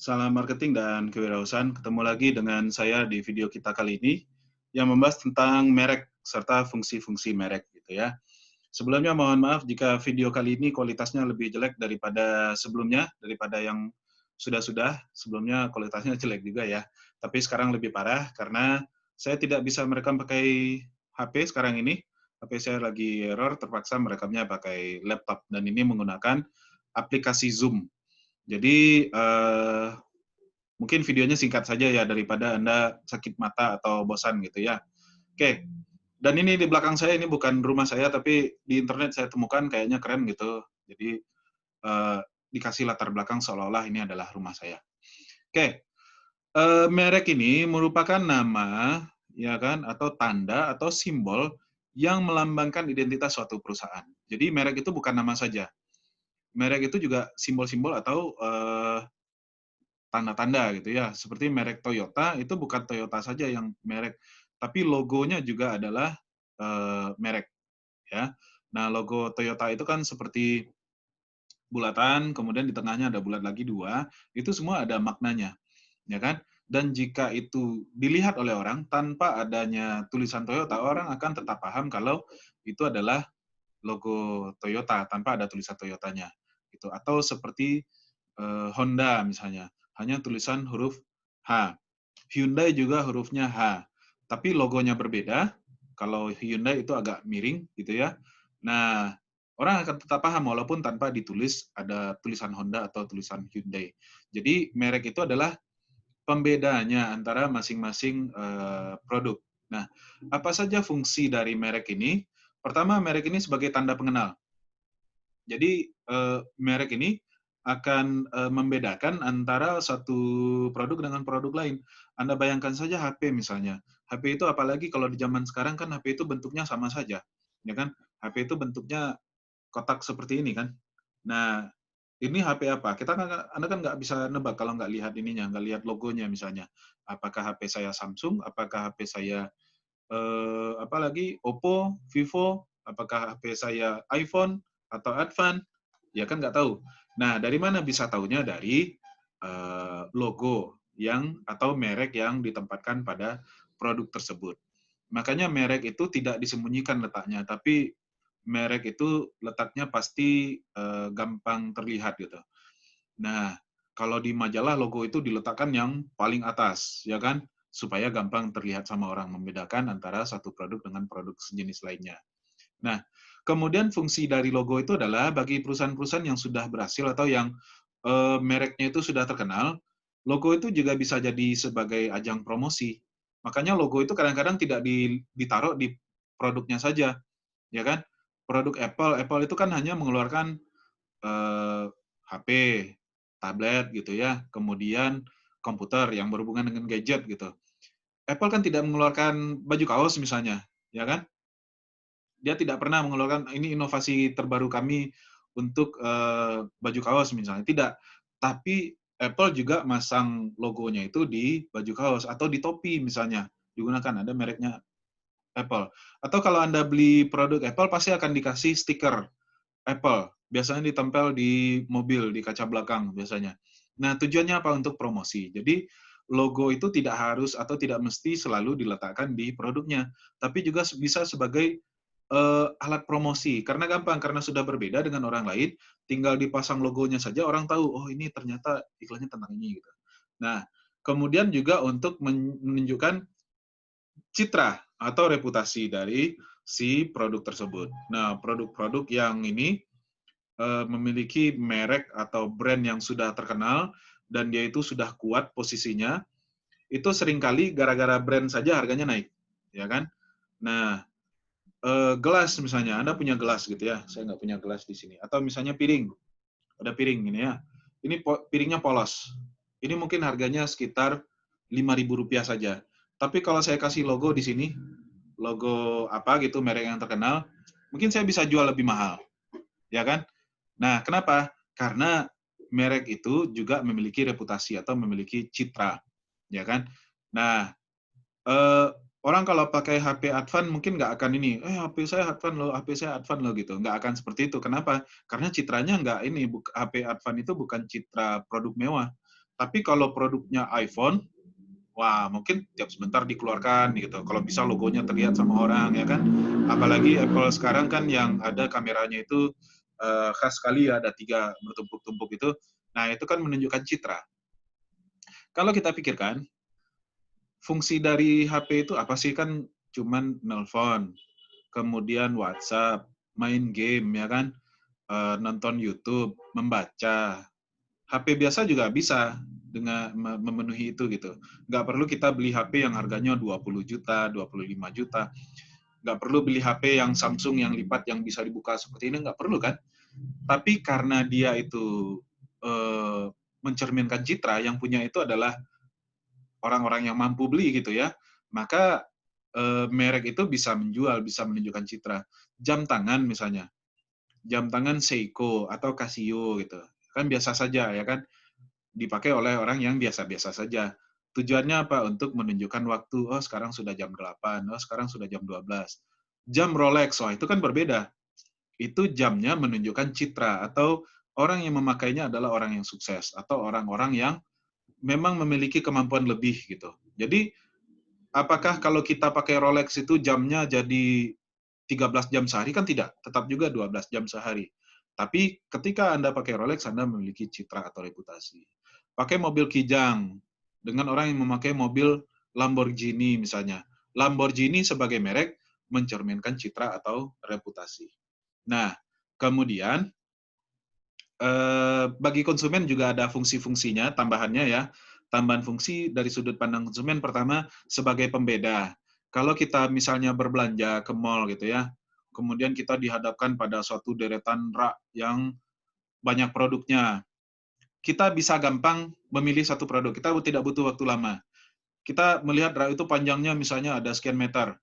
Salam marketing dan kewirausahaan. Ketemu lagi dengan saya di video kita kali ini yang membahas tentang merek serta fungsi-fungsi merek gitu ya. Sebelumnya mohon maaf jika video kali ini kualitasnya lebih jelek daripada sebelumnya, daripada yang sudah-sudah. Sebelumnya kualitasnya jelek juga ya. Tapi sekarang lebih parah karena saya tidak bisa merekam pakai HP sekarang ini. HP saya lagi error, terpaksa merekamnya pakai laptop dan ini menggunakan aplikasi Zoom. Jadi, mungkin videonya singkat saja ya, daripada Anda sakit mata atau bosan gitu ya. Oke, dan ini di belakang saya ini bukan rumah saya, tapi di internet saya temukan kayaknya keren gitu. Jadi, eee, dikasih latar belakang seolah-olah ini adalah rumah saya. Oke, merek ini merupakan nama, ya kan, atau tanda atau simbol yang melambangkan identitas suatu perusahaan. Jadi merek itu bukan nama saja, merek itu juga simbol-simbol atau, tanda-tanda gitu ya, seperti merek Toyota itu bukan Toyota saja yang merek, tapi logonya juga adalah, merek ya. Nah, logo Toyota itu kan seperti bulatan, kemudian di tengahnya ada bulat lagi 2, itu semua ada maknanya, ya kan. Dan jika itu dilihat oleh orang tanpa adanya tulisan Toyota, orang akan tetap paham kalau itu adalah logo Toyota tanpa ada tulisan Toyotanya, gitu. Atau seperti, Honda misalnya, hanya tulisan huruf H. Hyundai juga hurufnya H, tapi logonya berbeda. Kalau Hyundai itu agak miring gitu ya. Nah, orang akan tetap paham walaupun tanpa ditulis ada tulisan Honda atau tulisan Hyundai. Jadi merek itu adalah pembedanya antara masing-masing, produk. Nah, apa saja fungsi dari merek ini? Pertama, merek ini sebagai tanda pengenal. Jadi, merek ini akan, membedakan antara satu produk dengan produk lain. Anda bayangkan saja HP misalnya. HP itu apalagi kalau di zaman sekarang kan HP itu bentuknya sama saja, ya kan? HP itu bentuknya kotak seperti ini kan. Nah, ini HP apa? Anda kan nggak bisa nebak kalau nggak lihat ininya, nggak lihat logonya misalnya. Apakah HP saya Samsung, apakah HP saya, apalagi Oppo, Vivo, apakah HP saya iPhone atau Advan, ya kan nggak tahu. Nah, dari mana bisa tahunya? Dari logo yang atau merek yang ditempatkan pada produk tersebut. Makanya merek itu tidak disembunyikan letaknya, tapi merek itu letaknya pasti gampang terlihat gitu. Nah, kalau di majalah logo itu diletakkan yang paling atas, ya kan? Supaya gampang terlihat sama orang, membedakan antara satu produk dengan produk sejenis lainnya. Nah, kemudian fungsi dari logo itu adalah bagi perusahaan-perusahaan yang sudah berhasil atau yang mereknya itu sudah terkenal, logo itu juga bisa jadi sebagai ajang promosi. Makanya logo itu kadang-kadang tidak ditaruh di produknya saja, ya kan? Produk Apple, Apple itu kan hanya mengeluarkan HP, tablet gitu ya, kemudian komputer yang berhubungan dengan gadget gitu. Apple kan tidak mengeluarkan baju kaos misalnya, ya kan? Dia tidak pernah mengeluarkan, "Ini inovasi terbaru kami untuk, baju kaos," misalnya, tidak. Tapi Apple juga masang logonya itu di baju kaos atau di topi misalnya, digunakan, ada mereknya Apple. Atau kalau Anda beli produk Apple pasti akan dikasih stiker Apple, biasanya ditempel di mobil, di kaca belakang biasanya. Nah, tujuannya apa? Untuk promosi. Jadi, logo itu tidak harus atau tidak mesti selalu diletakkan di produknya, tapi juga bisa sebagai, alat promosi. Karena gampang, karena sudah berbeda dengan orang lain, tinggal dipasang logonya saja orang tahu, "Oh, ini ternyata iklannya tentang ini," gitu. Nah, kemudian juga untuk menunjukkan citra atau reputasi dari si produk tersebut. Nah, produk-produk yang ini memiliki merek atau brand yang sudah terkenal dan dia itu sudah kuat posisinya, itu seringkali gara-gara brand saja harganya naik, ya kan? Nah, gelas misalnya, Anda punya gelas gitu ya, saya nggak punya gelas di sini, atau misalnya piring, ada piring ini ya, ini piringnya polos, ini mungkin harganya sekitar Rp5.000 saja. Tapi kalau saya kasih logo di sini, logo apa gitu, merek yang terkenal, mungkin saya bisa jual lebih mahal, ya kan? Nah, kenapa? Karena merek itu juga memiliki reputasi atau memiliki citra, ya kan? Nah, eee, orang kalau pakai HP Advan mungkin nggak akan ini, HP saya Advan loh, HP saya Advan loh," gitu. Nggak akan seperti itu. Kenapa? Karena citranya nggak ini, HP Advan itu bukan citra produk mewah, Tapi kalau produknya iPhone, wah mungkin tiap sebentar dikeluarkan gitu. Kalau bisa logonya terlihat sama orang ya kan. Apalagi Apple sekarang kan yang ada kameranya itu khas sekali ya, ada 3 bertumpuk-tumpuk itu. Nah itu kan menunjukkan citra. Kalau kita pikirkan, fungsi dari HP itu apa sih? Kan cuman nelpon, kemudian WhatsApp, main game ya kan, nonton YouTube, membaca. HP biasa juga bisa dengan memenuhi itu gitu. Nggak perlu kita beli HP yang harganya 20 juta, 25 juta. Nggak perlu beli HP yang Samsung yang lipat yang bisa dibuka seperti ini, nggak perlu kan. Tapi karena dia itu eh, mencerminkan citra, yang punya itu adalah orang-orang yang mampu beli gitu ya, maka merek itu bisa menjual, bisa menunjukkan citra. Jam tangan misalnya, jam tangan Seiko atau Casio gitu, kan biasa saja ya kan, dipakai oleh orang yang biasa-biasa saja. Tujuannya apa? Untuk menunjukkan waktu, oh sekarang sudah jam 8, oh sekarang sudah jam 12. Jam Rolex, wah itu kan berbeda. Itu jamnya menunjukkan citra, atau orang yang memakainya adalah orang yang sukses, atau orang-orang yang memang memiliki kemampuan lebih gitu. Jadi apakah kalau kita pakai Rolex itu jamnya jadi 13 jam sehari? Kan tidak, tetap juga 12 jam sehari. Tapi ketika Anda pakai Rolex, Anda memiliki citra atau reputasi. Pakai mobil Kijang, dengan orang yang memakai mobil Lamborghini misalnya. Lamborghini sebagai merek mencerminkan citra atau reputasi. Nah, kemudian bagi konsumen juga ada fungsi-fungsinya, tambahannya ya. Tambahan fungsi dari sudut pandang konsumen, pertama sebagai pembeda. Kalau kita misalnya berbelanja ke mall gitu ya, kemudian kita dihadapkan pada suatu deretan rak yang banyak produknya, kita bisa gampang memilih satu produk. Kita tidak butuh waktu lama. Kita melihat rak itu panjangnya misalnya ada sekian meter.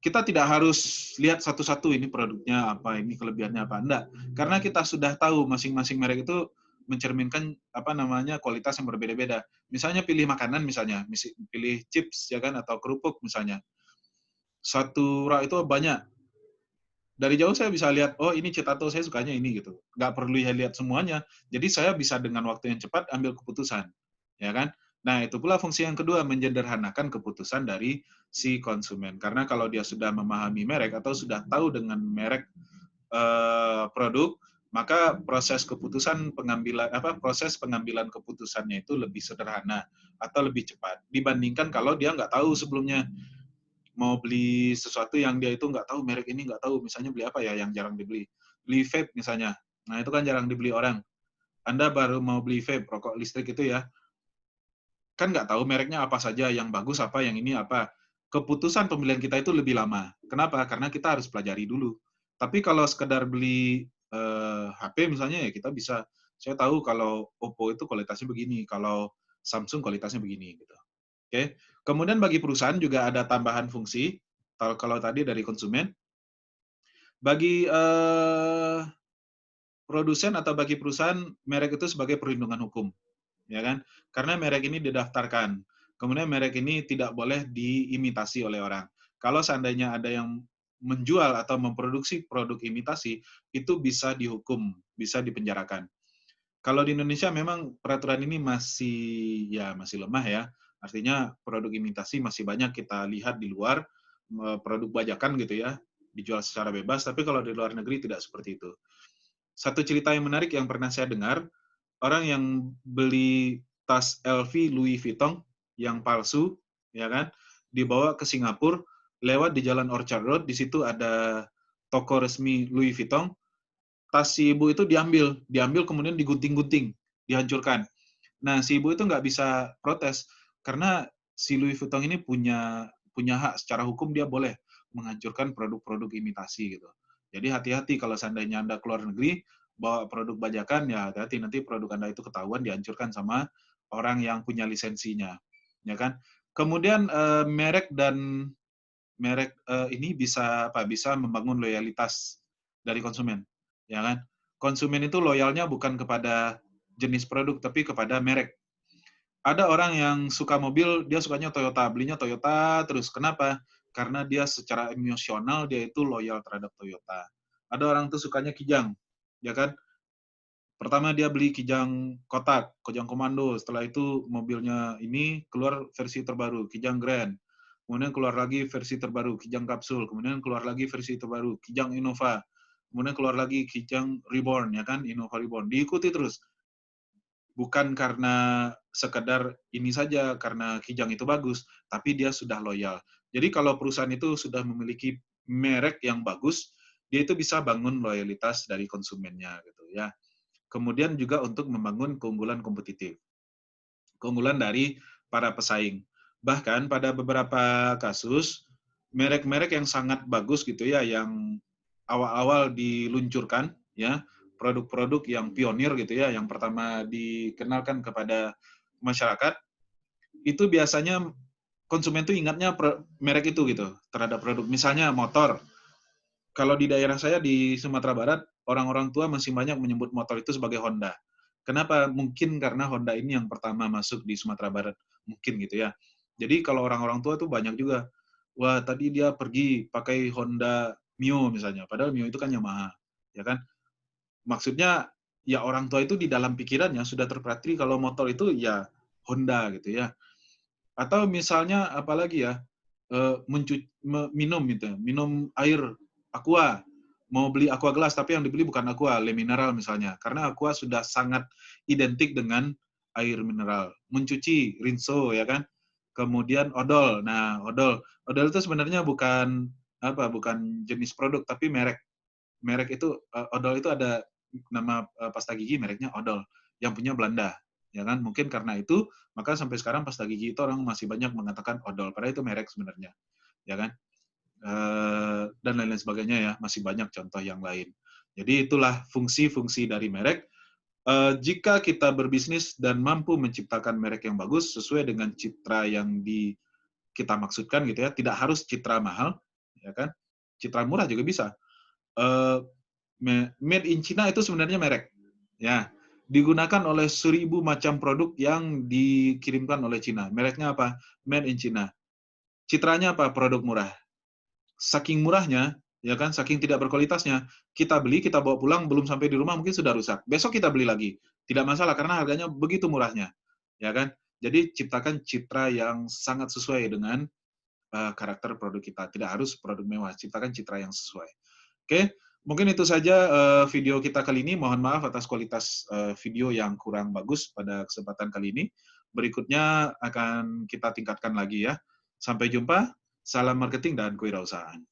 Kita tidak harus lihat satu-satu ini produknya apa, ini kelebihannya apa, enggak. Karena kita sudah tahu masing-masing merek itu mencerminkan apa namanya kualitas yang berbeda-beda. Misalnya pilih makanan misalnya, pilih chips ya kan atau kerupuk misalnya. Satu rak itu banyak. Dari jauh saya bisa lihat, oh ini Citato saya sukanya ini gitu. Nggak perlu lihat semuanya. Jadi saya bisa dengan waktu yang cepat ambil keputusan, ya kan? Nah itu pula fungsi yang kedua, menyederhanakan keputusan dari si konsumen. Karena kalau dia sudah memahami merek atau sudah tahu dengan merek produk, maka proses pengambilan keputusannya itu lebih sederhana atau lebih cepat dibandingkan kalau dia nggak tahu sebelumnya mau beli sesuatu yang dia itu nggak tahu, merek ini nggak tahu, misalnya beli apa ya yang jarang dibeli, beli vape misalnya, nah itu kan jarang dibeli orang. Anda baru mau beli vape, rokok listrik itu ya, kan nggak tahu mereknya apa saja, yang bagus apa, yang ini apa. Keputusan pemilihan kita itu lebih lama. Kenapa? Karena kita harus pelajari dulu. Tapi kalau sekedar beli HP misalnya, ya kita bisa, saya tahu kalau Oppo itu kualitasnya begini, kalau Samsung kualitasnya begini gitu. Oke. Kemudian bagi perusahaan juga ada tambahan fungsi. Kalau tadi dari konsumen, bagi produsen atau bagi perusahaan, merek itu sebagai perlindungan hukum, ya kan? Karena merek ini didaftarkan. Kemudian merek ini tidak boleh diimitasi oleh orang. Kalau seandainya ada yang menjual atau memproduksi produk imitasi, itu bisa dihukum, bisa dipenjarakan. Kalau di Indonesia memang peraturan ini masih lemah ya. Artinya produk imitasi masih banyak kita lihat di luar, produk bajakan gitu ya, dijual secara bebas, tapi kalau di luar negeri tidak seperti itu. Satu cerita yang menarik yang pernah saya dengar, orang yang beli tas LV Louis Vuitton yang palsu, ya kan, dibawa ke Singapura, lewat di Jalan Orchard Road, di situ ada toko resmi Louis Vuitton, tas si ibu itu diambil kemudian digunting-gunting, dihancurkan. Nah, si ibu itu nggak bisa protes karena si Louis Vuitton ini punya hak secara hukum, dia boleh menghancurkan produk-produk imitasi gitu. Jadi hati-hati kalau seandainya Anda keluar negeri bawa produk bajakan, ya hati-hati nanti produk Anda itu ketahuan dihancurkan sama orang yang punya lisensinya, ya kan? Kemudian merek ini bisa membangun loyalitas dari konsumen, ya kan? Konsumen itu loyalnya bukan kepada jenis produk tapi kepada merek. Ada orang yang suka mobil, dia sukanya Toyota, belinya Toyota terus. Kenapa? Karena dia secara emosional dia itu loyal terhadap Toyota. Ada orang tuh sukanya Kijang, ya kan? Pertama dia beli Kijang kotak, Kijang komando, setelah itu mobilnya ini keluar versi terbaru, Kijang Grand. Kemudian keluar lagi versi terbaru, Kijang Kapsul. Kemudian keluar lagi versi terbaru, Kijang Innova. Kemudian keluar lagi Kijang Reborn, ya kan, Innova Reborn. Diikuti terus. Bukan karena sekedar ini saja, karena Kijang itu bagus, tapi dia sudah loyal. Jadi kalau perusahaan itu sudah memiliki merek yang bagus, dia itu bisa bangun loyalitas dari konsumennya gitu ya. Kemudian juga untuk membangun keunggulan kompetitif. Keunggulan dari para pesaing. Bahkan pada beberapa kasus, merek-merek yang sangat bagus gitu ya, yang awal-awal diluncurkan, ya, produk-produk yang pionir gitu ya, yang pertama dikenalkan kepada masyarakat, itu biasanya konsumen tuh ingatnya merek itu gitu, terhadap produk. Misalnya motor, kalau di daerah saya di Sumatera Barat, orang-orang tua masih banyak menyebut motor itu sebagai Honda. Kenapa? Mungkin karena Honda ini yang pertama masuk di Sumatera Barat. Mungkin gitu ya. Jadi kalau orang-orang tua tuh banyak juga, wah tadi dia pergi pakai Honda Mio misalnya, padahal Mio itu kan Yamaha, ya kan? Maksudnya ya orang tua itu di dalam pikirannya sudah terpatri kalau motor itu ya Honda gitu ya. Atau misalnya apalagi ya, minum gitu ya, minum air Aqua, mau beli Aqua gelas tapi yang dibeli bukan Aqua, Le Mineral misalnya. Karena Aqua sudah sangat identik dengan air mineral. Mencuci, Rinso ya kan. Kemudian odol. Nah, odol. Odol itu sebenarnya bukan jenis produk tapi merek. Merek itu odol itu ada nama pasta gigi mereknya odol yang punya Belanda, ya kan? Mungkin karena itu maka sampai sekarang pasta gigi itu orang masih banyak mengatakan odol, padahal itu merek sebenarnya, ya kan? Dan lain-lain sebagainya ya, masih banyak contoh yang lain. Jadi itulah fungsi-fungsi dari merek. Jika kita berbisnis dan mampu menciptakan merek yang bagus sesuai dengan citra yang kita maksudkan gitu ya, tidak harus citra mahal, ya kan? Citra murah juga bisa. Eh, Made in China itu sebenarnya merek, ya. Digunakan oleh 1000 macam produk yang dikirimkan oleh China. Mereknya apa? Made in China. Citranya apa? Produk murah. Saking murahnya, ya kan, saking tidak berkualitasnya, kita beli, kita bawa pulang, belum sampai di rumah mungkin sudah rusak. Besok kita beli lagi. Tidak masalah karena harganya begitu murahnya. Ya kan? Jadi ciptakan citra yang sangat sesuai dengan karakter produk kita. Tidak harus produk mewah, ciptakan citra yang sesuai. Oke, mungkin itu saja video kita kali ini. Mohon maaf atas kualitas video yang kurang bagus pada kesempatan kali ini. Berikutnya akan kita tingkatkan lagi ya. Sampai jumpa. Salam marketing dan kewirausahaan.